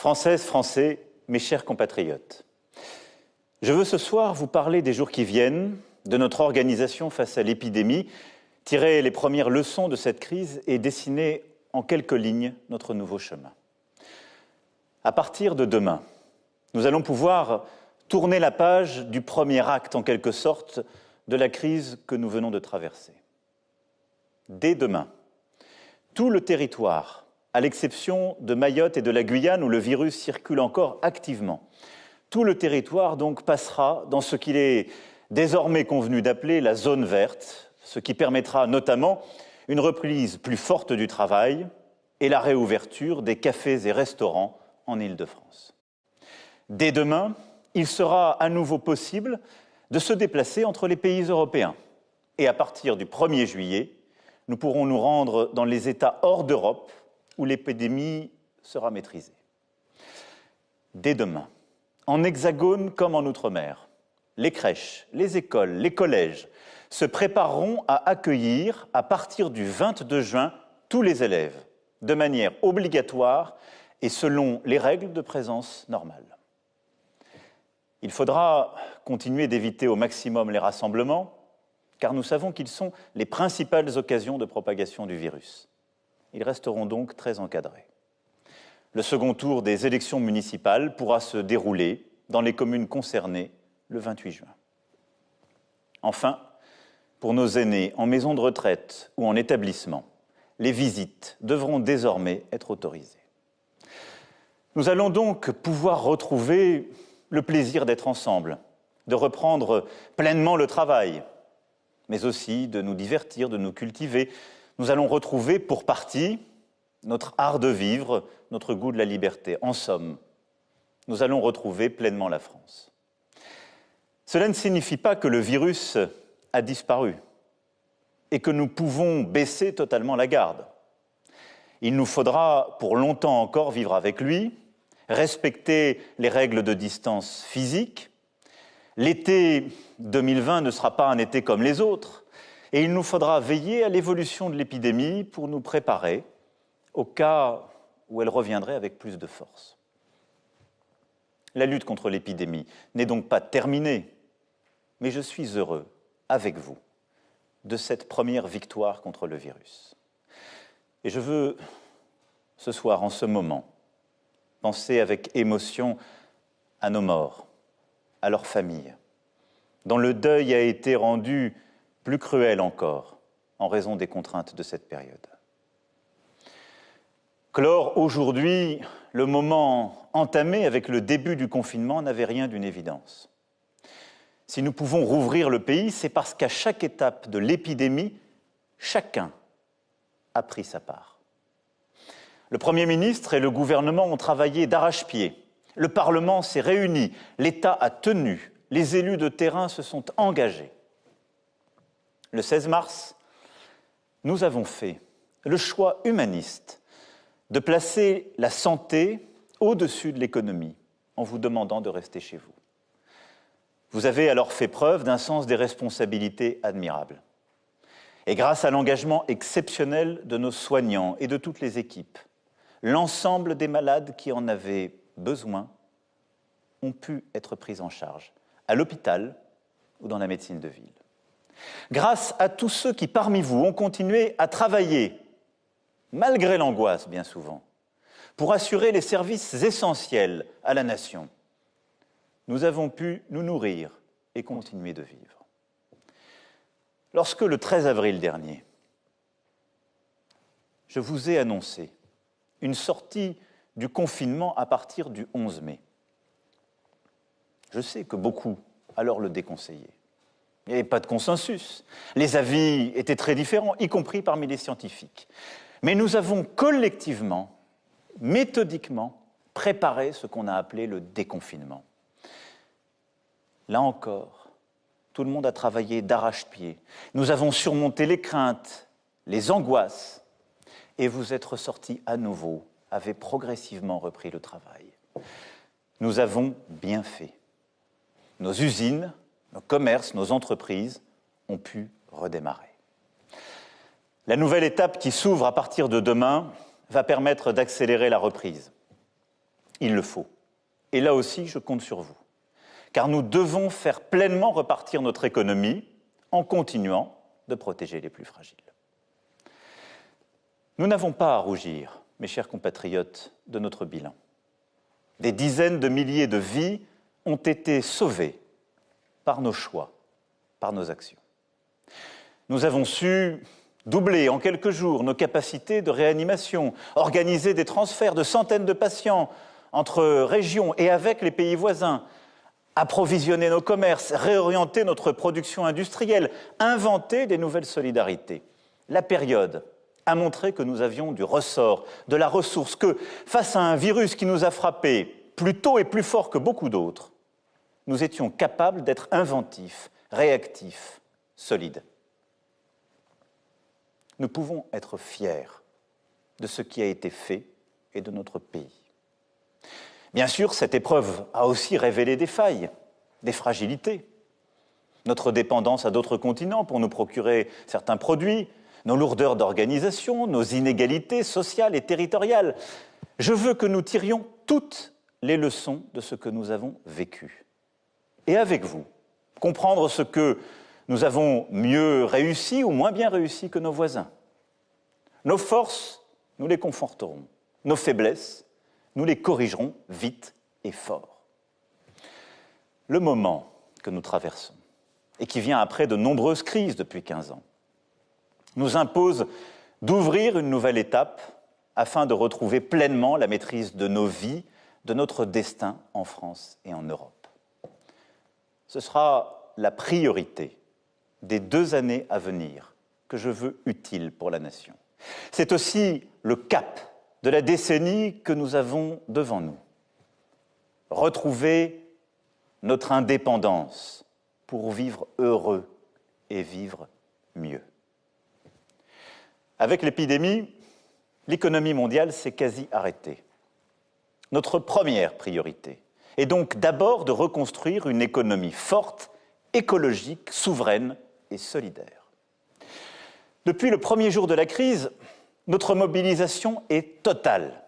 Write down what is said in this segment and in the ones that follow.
Françaises, Français, mes chers compatriotes, je veux ce soir vous parler des jours qui viennent, de notre organisation face à l'épidémie, tirer les premières leçons de cette crise et dessiner en quelques lignes notre nouveau chemin. À partir de demain, nous allons pouvoir tourner la page du premier acte, en quelque sorte, de la crise que nous venons de traverser. Dès demain, tout le territoire, à l'exception de Mayotte et de la Guyane où le virus circule encore activement, tout le territoire donc passera dans ce qu'il est désormais convenu d'appeler la zone verte, ce qui permettra notamment une reprise plus forte du travail et la réouverture des cafés et restaurants en Île-de-France. Dès demain, il sera à nouveau possible de se déplacer entre les pays européens. Et à partir du 1er juillet, nous pourrons nous rendre dans les États hors d'Europe où l'épidémie sera maîtrisée. Dès demain, en Hexagone comme en Outre-mer, les crèches, les écoles, les collèges se prépareront à accueillir, à partir du 22 juin, tous les élèves, de manière obligatoire et selon les règles de présence normales. Il faudra continuer d'éviter au maximum les rassemblements, car nous savons qu'ils sont les principales occasions de propagation du virus. Ils resteront donc très encadrés. Le second tour des élections municipales pourra se dérouler dans les communes concernées le 28 juin. Enfin, pour nos aînés en maison de retraite ou en établissement, les visites devront désormais être autorisées. Nous allons donc pouvoir retrouver le plaisir d'être ensemble, de reprendre pleinement le travail, mais aussi de nous divertir, de nous cultiver. Nous allons retrouver pour partie notre art de vivre, notre goût de la liberté. En somme, nous allons retrouver pleinement la France. Cela ne signifie pas que le virus a disparu et que nous pouvons baisser totalement la garde. Il nous faudra pour longtemps encore vivre avec lui, respecter les règles de distance physique. L'été 2020 ne sera pas un été comme les autres et il nous faudra veiller à l'évolution de l'épidémie pour nous préparer au cas où elle reviendrait avec plus de force. La lutte contre l'épidémie n'est donc pas terminée, mais je suis heureux, avec vous, de cette première victoire contre le virus. Et je veux, ce soir, en ce moment, penser avec émotion à nos morts, à leurs familles, dont le deuil a été rendu plus cruel encore en raison des contraintes de cette période. Clore aujourd'hui le moment entamé avec le début du confinement n'avait rien d'une évidence. Si nous pouvons rouvrir le pays, c'est parce qu'à chaque étape de l'épidémie, chacun a pris sa part. Le Premier ministre et le gouvernement ont travaillé d'arrache-pied. Le Parlement s'est réuni, l'État a tenu, les élus de terrain se sont engagés. Le 16 mars, nous avons fait le choix humaniste de placer la santé au-dessus de l'économie en vous demandant de rester chez vous. Vous avez alors fait preuve d'un sens des responsabilités admirable. Et grâce à l'engagement exceptionnel de nos soignants et de toutes les équipes, l'ensemble des malades qui en avaient besoin ont pu être pris en charge, à l'hôpital ou dans la médecine de ville. Grâce à tous ceux qui, parmi vous, ont continué à travailler, malgré l'angoisse bien souvent, pour assurer les services essentiels à la nation, nous avons pu nous nourrir et continuer de vivre. Lorsque, le 13 avril dernier, je vous ai annoncé une sortie du confinement à partir du 11 mai, je sais que beaucoup alors le déconseillaient. Il n'y avait pas de consensus. Les avis étaient très différents, y compris parmi les scientifiques. Mais nous avons collectivement, méthodiquement, préparé ce qu'on a appelé le déconfinement. Là encore, tout le monde a travaillé d'arrache-pied. Nous avons surmonté les craintes, les angoisses, et vous êtes ressortis à nouveau, avez progressivement repris le travail. Nous avons bien fait. Nos usines, nos commerces, nos entreprises ont pu redémarrer. La nouvelle étape qui s'ouvre à partir de demain va permettre d'accélérer la reprise. Il le faut. Et là aussi, je compte sur vous. Car nous devons faire pleinement repartir notre économie en continuant de protéger les plus fragiles. Nous n'avons pas à rougir, mes chers compatriotes, de notre bilan. Des dizaines de milliers de vies ont été sauvées par nos choix, par nos actions. Nous avons su doubler en quelques jours nos capacités de réanimation, organiser des transferts de centaines de patients entre régions et avec les pays voisins, approvisionner nos commerces, réorienter notre production industrielle, inventer des nouvelles solidarités. La période a montré que nous avions du ressort, de la ressource, que face à un virus qui nous a frappés plus tôt et plus fort que beaucoup d'autres, nous étions capables d'être inventifs, réactifs, solides. Nous pouvons être fiers de ce qui a été fait et de notre pays. Bien sûr, cette épreuve a aussi révélé des failles, des fragilités. Notre dépendance à d'autres continents pour nous procurer certains produits, nos lourdeurs d'organisation, nos inégalités sociales et territoriales. Je veux que nous tirions toutes les leçons de ce que nous avons vécu. Et avec vous, comprendre ce que nous avons mieux réussi ou moins bien réussi que nos voisins. Nos forces, nous les conforterons. Nos faiblesses, nous les corrigerons vite et fort. Le moment que nous traversons, et qui vient après de nombreuses crises depuis 15 ans, nous impose d'ouvrir une nouvelle étape afin de retrouver pleinement la maîtrise de nos vies, de notre destin en France et en Europe. Ce sera la priorité des 2 années à venir que je veux utiles pour la nation. C'est aussi le cap de la décennie que nous avons devant nous. Retrouver notre indépendance pour vivre heureux et vivre mieux. Avec l'épidémie, l'économie mondiale s'est quasi arrêtée. Notre première priorité est donc d'abord de reconstruire une économie forte, écologique, souveraine et solidaire. Depuis le premier jour de la crise, notre mobilisation est totale,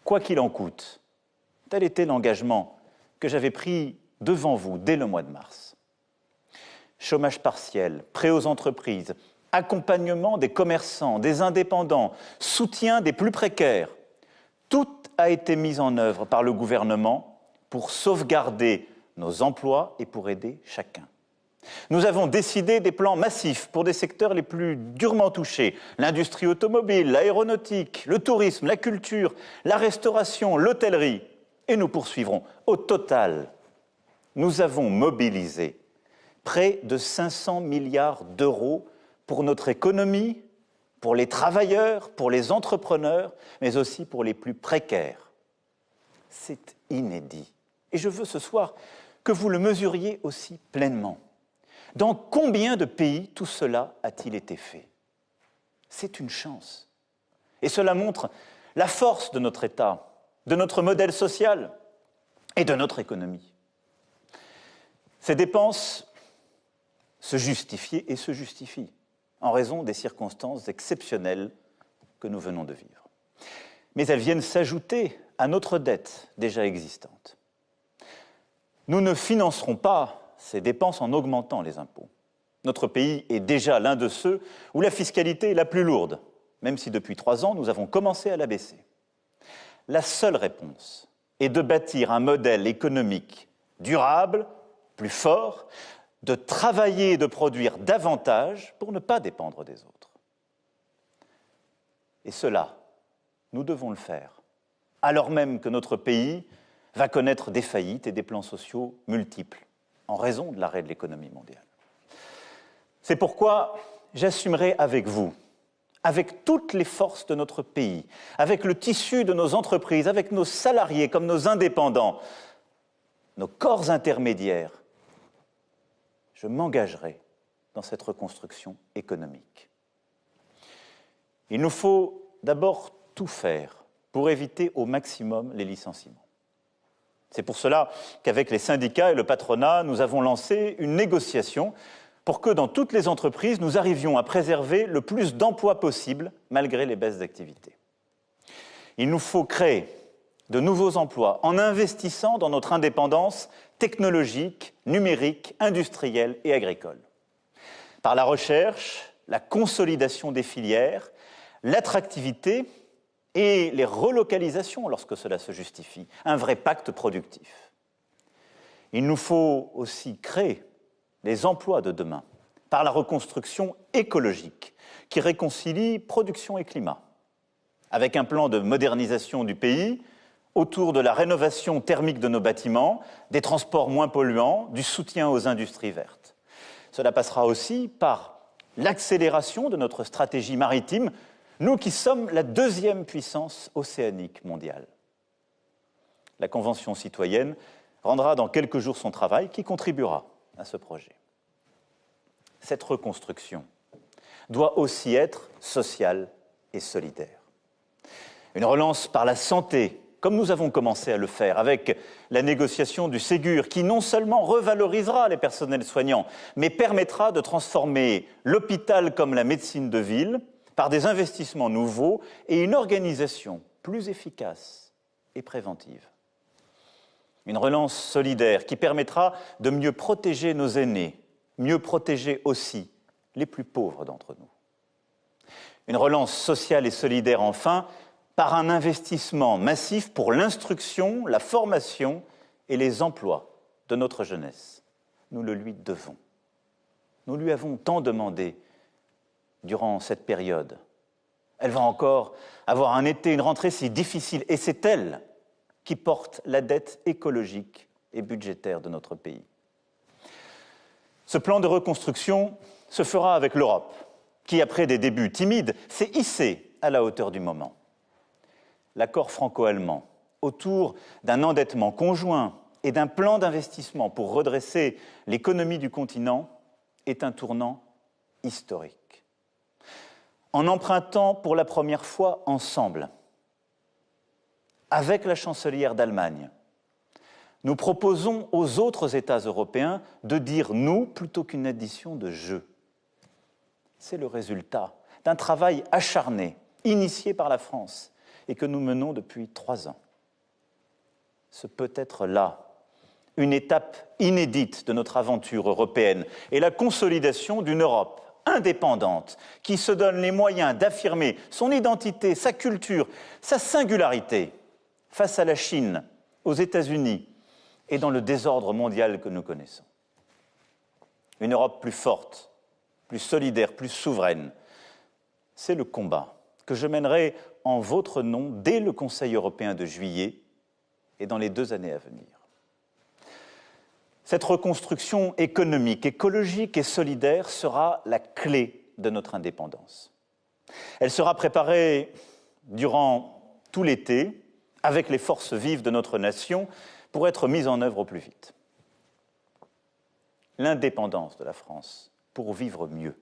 quoi qu'il en coûte. Tel était l'engagement que j'avais pris devant vous dès le mois de mars. Chômage partiel, prêt aux entreprises, accompagnement des commerçants, des indépendants, soutien des plus précaires, tout a été mis en œuvre par le gouvernement pour sauvegarder nos emplois et pour aider chacun. Nous avons décidé des plans massifs pour des secteurs les plus durement touchés, l'industrie automobile, l'aéronautique, le tourisme, la culture, la restauration, l'hôtellerie. Et nous poursuivrons. Au total, nous avons mobilisé près de 500 milliards d'euros pour notre économie, pour les travailleurs, pour les entrepreneurs, mais aussi pour les plus précaires. C'est inédit. Et je veux ce soir que vous le mesuriez aussi pleinement. Dans combien de pays tout cela a-t-il été fait? C'est une chance. Et cela montre la force de notre État, de notre modèle social et de notre économie. Ces dépenses se justifiaient et se justifient en raison des circonstances exceptionnelles que nous venons de vivre. Mais elles viennent s'ajouter à notre dette déjà existante. Nous ne financerons pas ces dépenses en augmentant les impôts. Notre pays est déjà l'un de ceux où la fiscalité est la plus lourde, même si depuis 3 ans, nous avons commencé à la baisser. La seule réponse est de bâtir un modèle économique durable, plus fort, de travailler et de produire davantage pour ne pas dépendre des autres. Et cela, nous devons le faire, alors même que notre pays va connaître des faillites et des plans sociaux multiples, en raison de l'arrêt de l'économie mondiale. C'est pourquoi j'assumerai avec vous, avec toutes les forces de notre pays, avec le tissu de nos entreprises, avec nos salariés comme nos indépendants, nos corps intermédiaires, je m'engagerai dans cette reconstruction économique. Il nous faut d'abord tout faire pour éviter au maximum les licenciements. C'est pour cela qu'avec les syndicats et le patronat, nous avons lancé une négociation pour que dans toutes les entreprises, nous arrivions à préserver le plus d'emplois possible malgré les baisses d'activité. Il nous faut créer de nouveaux emplois en investissant dans notre indépendance technologique, numérique, industrielle et agricole. Par la recherche, la consolidation des filières, l'attractivité et les relocalisations lorsque cela se justifie, un vrai pacte productif. Il nous faut aussi créer les emplois de demain par la reconstruction écologique qui réconcilie production et climat, avec un plan de modernisation du pays autour de la rénovation thermique de nos bâtiments, des transports moins polluants, du soutien aux industries vertes. Cela passera aussi par l'accélération de notre stratégie maritime, nous qui sommes la deuxième puissance océanique mondiale. La Convention citoyenne rendra dans quelques jours son travail qui contribuera à ce projet. Cette reconstruction doit aussi être sociale et solidaire. Une relance par la santé, comme nous avons commencé à le faire avec la négociation du Ségur, qui non seulement revalorisera les personnels soignants, mais permettra de transformer l'hôpital comme la médecine de ville par des investissements nouveaux et une organisation plus efficace et préventive. Une relance solidaire qui permettra de mieux protéger nos aînés, mieux protéger aussi les plus pauvres d'entre nous. Une relance sociale et solidaire enfin, par un investissement massif pour l'instruction, la formation et les emplois de notre jeunesse. Nous le lui devons. Nous lui avons tant demandé durant cette période. Elle va encore avoir un été, une rentrée si difficile, et c'est elle qui porte la dette écologique et budgétaire de notre pays. Ce plan de reconstruction se fera avec l'Europe, qui, après des débuts timides, s'est hissée à la hauteur du moment. L'accord franco-allemand autour d'un endettement conjoint et d'un plan d'investissement pour redresser l'économie du continent est un tournant historique. En empruntant pour la première fois ensemble, avec la chancelière d'Allemagne, nous proposons aux autres États européens de dire « nous » plutôt qu'une addition de « je ». C'est le résultat d'un travail acharné, initié par la France, et que nous menons depuis 3 ans. Ce peut être là une étape inédite de notre aventure européenne et la consolidation d'une Europe indépendante qui se donne les moyens d'affirmer son identité, sa culture, sa singularité face à la Chine, aux États-Unis et dans le désordre mondial que nous connaissons. Une Europe plus forte, plus solidaire, plus souveraine, c'est le combat que je mènerai en votre nom dès le Conseil européen de juillet et dans les 2 années à venir. Cette reconstruction économique, écologique et solidaire sera la clé de notre indépendance. Elle sera préparée durant tout l'été avec les forces vives de notre nation pour être mise en œuvre au plus vite. L'indépendance de la France, pour vivre mieux,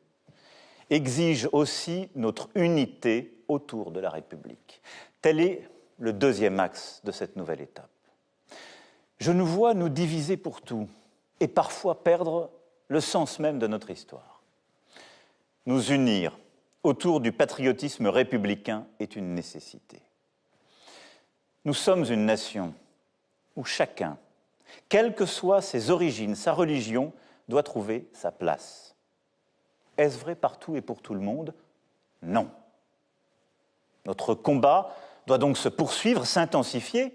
exige aussi notre unité autour de la République. Tel est le 2e axe de cette nouvelle étape. Je nous vois nous diviser pour tout et parfois perdre le sens même de notre histoire. Nous unir autour du patriotisme républicain est une nécessité. Nous sommes une nation où chacun, quelles que soient ses origines, sa religion, doit trouver sa place. Est-ce vrai partout et pour tout le monde? Non. Notre combat doit donc se poursuivre, s'intensifier,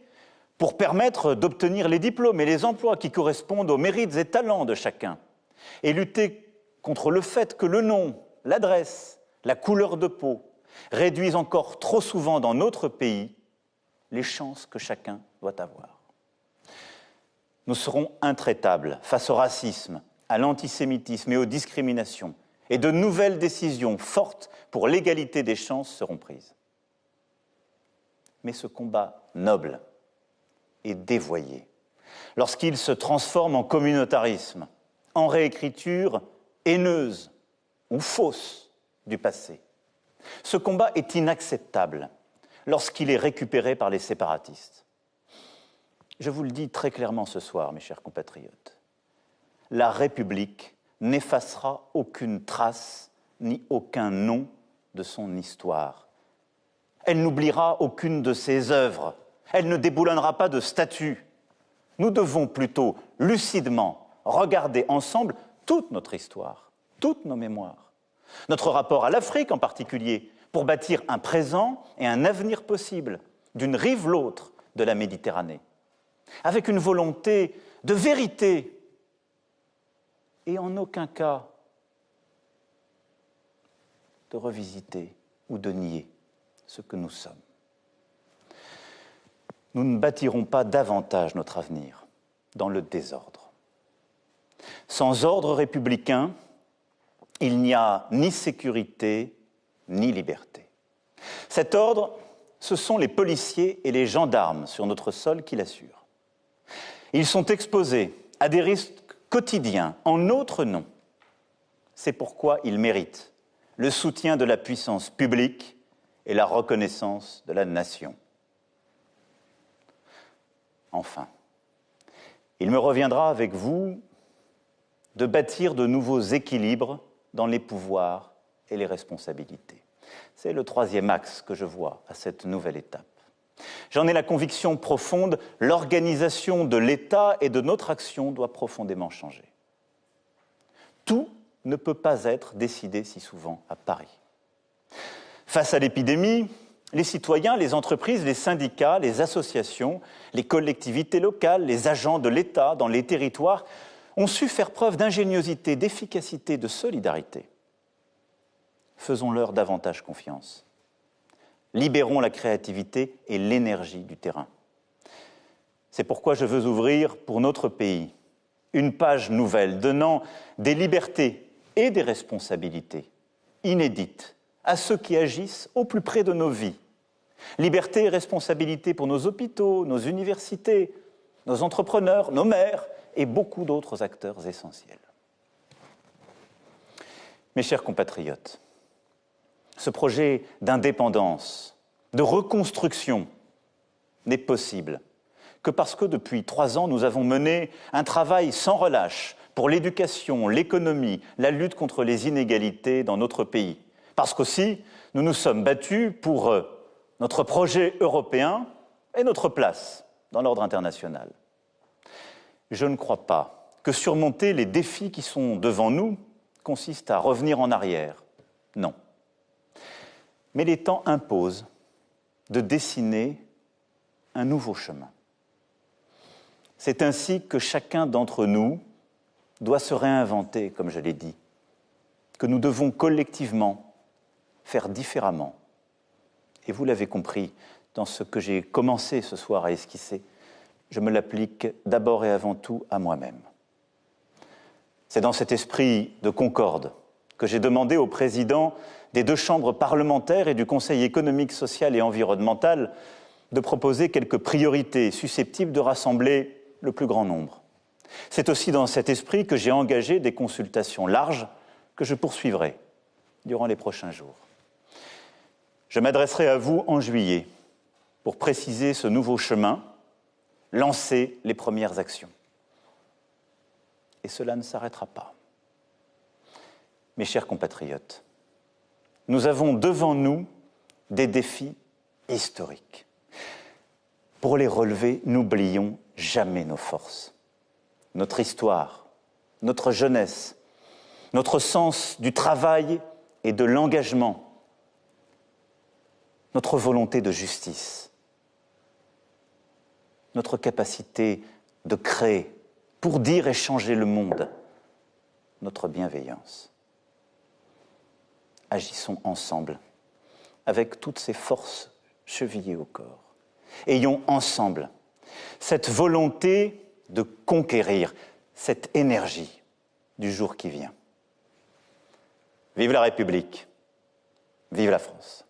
pour permettre d'obtenir les diplômes et les emplois qui correspondent aux mérites et talents de chacun, et lutter contre le fait que le nom, l'adresse, la couleur de peau réduisent encore trop souvent dans notre pays les chances que chacun doit avoir. Nous serons intraitables face au racisme, à l'antisémitisme et aux discriminations, et de nouvelles décisions fortes pour l'égalité des chances seront prises. Mais ce combat noble est dévoyé lorsqu'il se transforme en communautarisme, en réécriture haineuse ou fausse du passé. Ce combat est inacceptable lorsqu'il est récupéré par les séparatistes. Je vous le dis très clairement ce soir, mes chers compatriotes, la République n'effacera aucune trace ni aucun nom de son histoire. Elle n'oubliera aucune de ses œuvres, Elle ne déboulonnera pas de statut. Nous devons plutôt lucidement regarder ensemble toute notre histoire, toutes nos mémoires, notre rapport à l'Afrique en particulier, pour bâtir un présent et un avenir possible d'une rive l'autre de la Méditerranée, avec une volonté de vérité et en aucun cas de revisiter ou de nier ce que nous sommes. Nous ne bâtirons pas davantage notre avenir dans le désordre. Sans ordre républicain, il n'y a ni sécurité ni liberté. Cet ordre, ce sont les policiers et les gendarmes sur notre sol qui l'assurent. Ils sont exposés à des risques quotidiens en notre nom. C'est pourquoi ils méritent le soutien de la puissance publique et la reconnaissance de la nation. Enfin, il me reviendra avec vous de bâtir de nouveaux équilibres dans les pouvoirs et les responsabilités. C'est le troisième axe que je vois à cette nouvelle étape. J'en ai la conviction profonde, l'organisation de l'État et de notre action doit profondément changer. Tout ne peut pas être décidé si souvent à Paris. Face à l'épidémie, les citoyens, les entreprises, les syndicats, les associations, les collectivités locales, les agents de l'État dans les territoires ont su faire preuve d'ingéniosité, d'efficacité, de solidarité. Faisons-leur davantage confiance. Libérons la créativité et l'énergie du terrain. C'est pourquoi je veux ouvrir pour notre pays une page nouvelle donnant des libertés et des responsabilités inédites à ceux qui agissent au plus près de nos vies. Liberté et responsabilité pour nos hôpitaux, nos universités, nos entrepreneurs, nos maires et beaucoup d'autres acteurs essentiels. Mes chers compatriotes, ce projet d'indépendance, de reconstruction n'est possible que parce que depuis 3 ans, nous avons mené un travail sans relâche pour l'éducation, l'économie, la lutte contre les inégalités dans notre pays. Parce qu'aussi, nous nous sommes battus pour notre projet européen et notre place dans l'ordre international. Je ne crois pas que surmonter les défis qui sont devant nous consiste à revenir en arrière. Non. Mais les temps imposent de dessiner un nouveau chemin. C'est ainsi que chacun d'entre nous doit se réinventer, comme je l'ai dit, que nous devons collectivement faire différemment. Et vous l'avez compris dans ce que j'ai commencé ce soir à esquisser, je me l'applique d'abord et avant tout à moi-même. C'est dans cet esprit de concorde que j'ai demandé au président des 2 chambres parlementaires et du Conseil économique, social et environnemental de proposer quelques priorités susceptibles de rassembler le plus grand nombre. C'est aussi dans cet esprit que j'ai engagé des consultations larges que je poursuivrai durant les prochains jours. Je m'adresserai à vous en juillet pour préciser ce nouveau chemin, lancer les premières actions. Et cela ne s'arrêtera pas. Mes chers compatriotes, nous avons devant nous des défis historiques. Pour les relever, n'oublions jamais nos forces, notre histoire, notre jeunesse, notre sens du travail et de l'engagement, notre volonté de justice, notre capacité de créer pour dire et changer le monde, notre bienveillance. Agissons ensemble, avec toutes ces forces chevillées au corps. Ayons ensemble cette volonté de conquérir, cette énergie du jour qui vient. Vive la République, vive la France.